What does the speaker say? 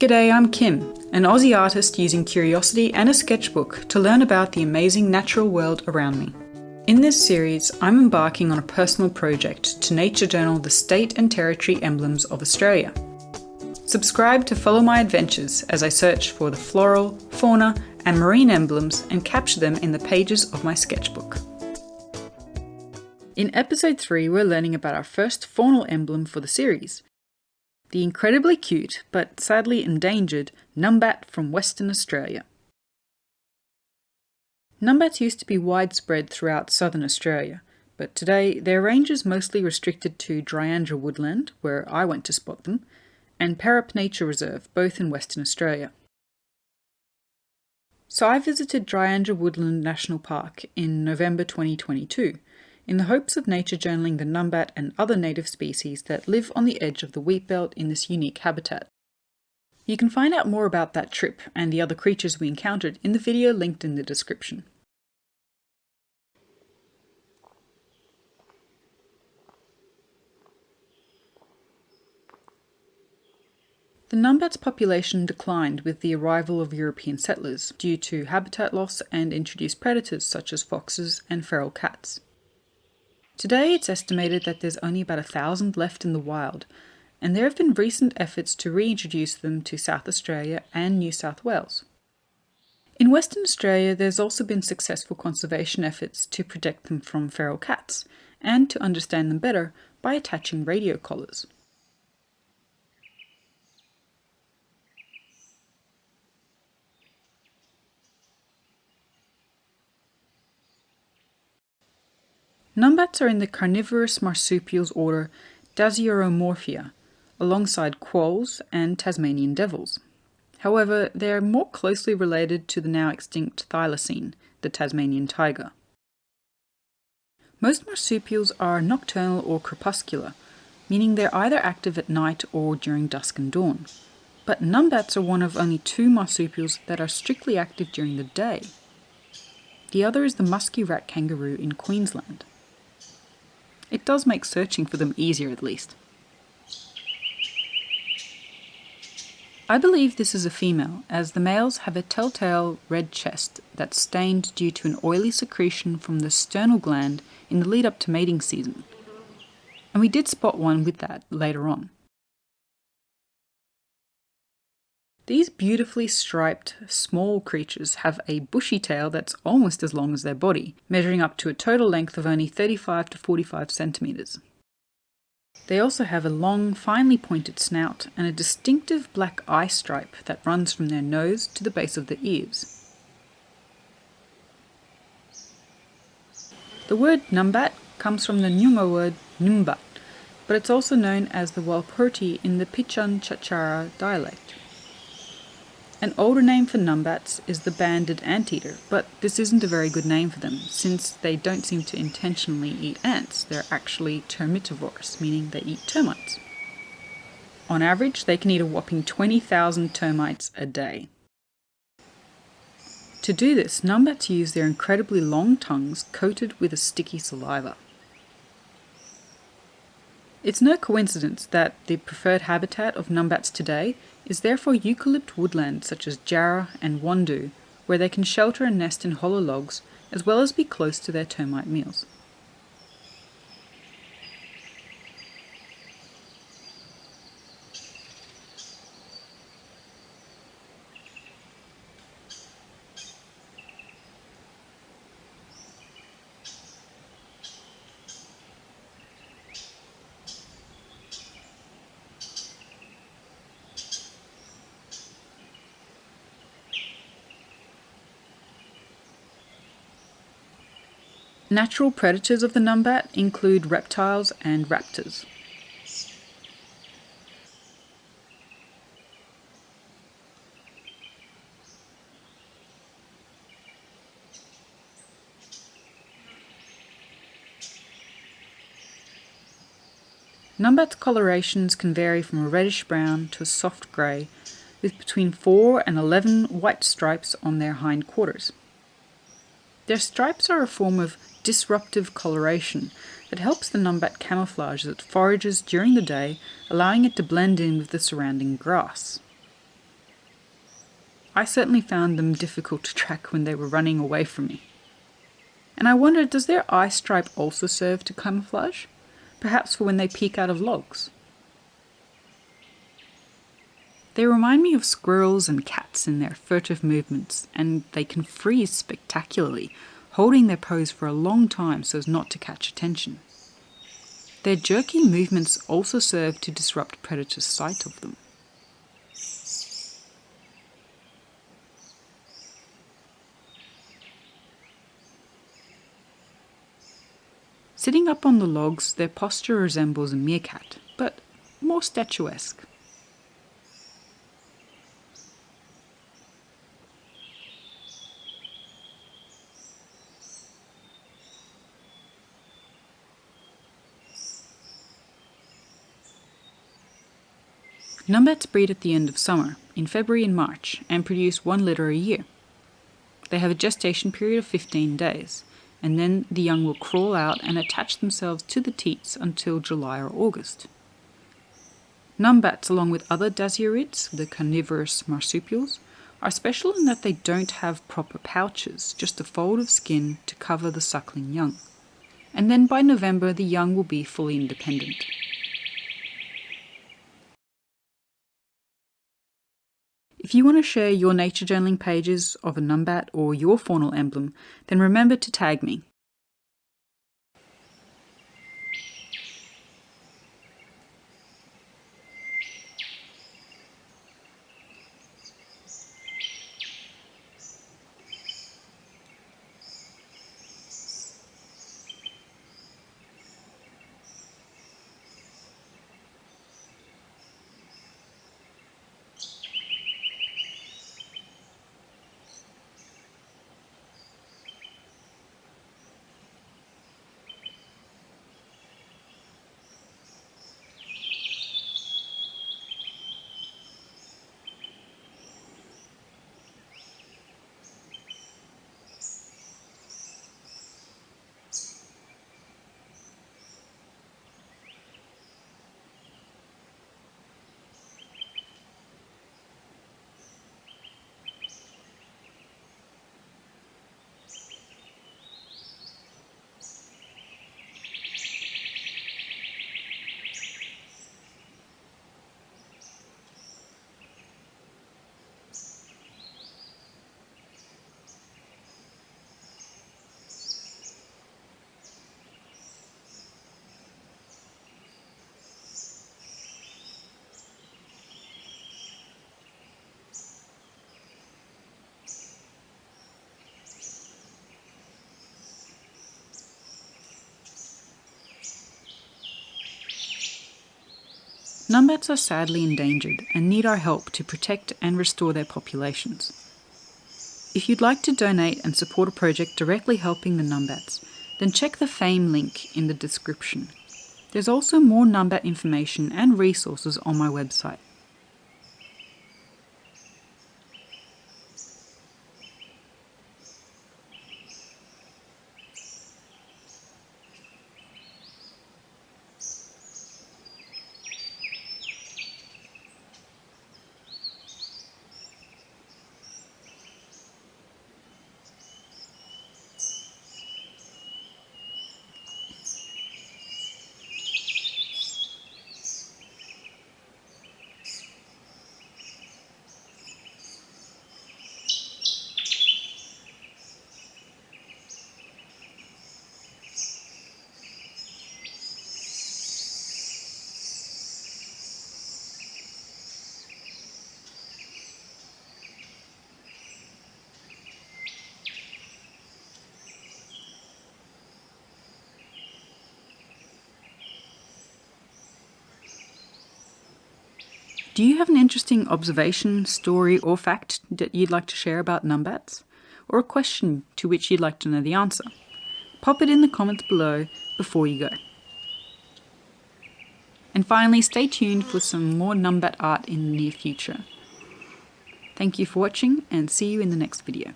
G'day, I'm Kim, an Aussie artist using curiosity and a sketchbook to learn about the amazing natural world around me. In this series, I'm embarking on a personal project to nature journal the state and territory emblems of Australia. Subscribe to follow my adventures as I search for the floral, fauna, and marine emblems and capture them in the pages of my sketchbook. In episode 3, we're learning about our first faunal emblem for the series, the incredibly cute, but sadly endangered, numbat from Western Australia. Numbats used to be widespread throughout southern Australia, but today their range is mostly restricted to Dryandra Woodland, where I went to spot them, and Perup Nature Reserve, both in Western Australia. So I visited Dryandra Woodland National Park in November 2022, in the hopes of nature journaling the numbat and other native species that live on the edge of the wheat belt in this unique habitat. You can find out more about that trip and the other creatures we encountered in the video linked in the description. The numbat's population declined with the arrival of European settlers due to habitat loss and introduced predators such as foxes and feral cats. Today it's estimated that there's only about 1,000 left in the wild, and there have been recent efforts to reintroduce them to South Australia and New South Wales. In Western Australia there's also been successful conservation efforts to protect them from feral cats, and to understand them better by attaching radio collars. Numbats are in the carnivorous marsupials order Dasyuromorphia, alongside quolls and Tasmanian devils. However, they are more closely related to the now extinct thylacine, the Tasmanian tiger. Most marsupials are nocturnal or crepuscular, meaning they're either active at night or during dusk and dawn. But numbats are one of only 2 marsupials that are strictly active during the day. The other is the musky rat kangaroo in Queensland. It does make searching for them easier at least. I believe this is a female, as the males have a telltale red chest that's stained due to an oily secretion from the sternal gland in the lead up to mating season. And we did spot one with that later on. These beautifully striped, small creatures have a bushy tail that's almost as long as their body, measuring up to a total length of only 35 to 45 centimeters. They also have a long, finely pointed snout and a distinctive black eye stripe that runs from their nose to the base of the ears. The word numbat comes from the Nyunga word numbat, but it's also known as the Walpurti in the Pichan Chachara dialect. An older name for numbats is the banded anteater, but this isn't a very good name for them, since they don't seem to intentionally eat ants. They're actually termitivores, meaning they eat termites. On average, they can eat a whopping 20,000 termites a day. To do this, numbats use their incredibly long tongues coated with a sticky saliva. It's no coincidence that the preferred habitat of numbats today is therefore eucalypt woodland such as Jarrah and Wandoo, where they can shelter and nest in hollow logs as well as be close to their termite meals. Natural predators of the numbat include reptiles and raptors. Numbat's colorations can vary from a reddish brown to a soft grey, with between 4 and 11 white stripes on their hindquarters. Their stripes are a form of disruptive coloration that helps the numbat camouflage as it forages during the day, allowing it to blend in with the surrounding grass. I certainly found them difficult to track when they were running away from me. And I wondered, does their eye stripe also serve to camouflage? Perhaps for when they peek out of logs? They remind me of squirrels and cats in their furtive movements, and they can freeze spectacularly, holding their pose for a long time so as not to catch attention. Their jerky movements also serve to disrupt predators' sight of them. Sitting up on the logs, their posture resembles a meerkat, but more statuesque. Numbats breed at the end of summer, in February and March, and produce 1 litter a year. They have a gestation period of 15 days, and then the young will crawl out and attach themselves to the teats until July or August. Numbats, along with other dasyurids, the carnivorous marsupials, are special in that they don't have proper pouches, just a fold of skin to cover the suckling young. And then by November the young will be fully independent. If you want to share your nature journaling pages of a numbat or your faunal emblem, then remember to tag me. Numbats are sadly endangered and need our help to protect and restore their populations. If you'd like to donate and support a project directly helping the numbats, then check the FAME link in the description. There's also more numbat information and resources on my website. Do you have an interesting observation, story, or fact that you'd like to share about numbats? Or a question to which you'd like to know the answer? Pop it in the comments below before you go. And finally, stay tuned for some more numbat art in the near future. Thank you for watching, and see you in the next video.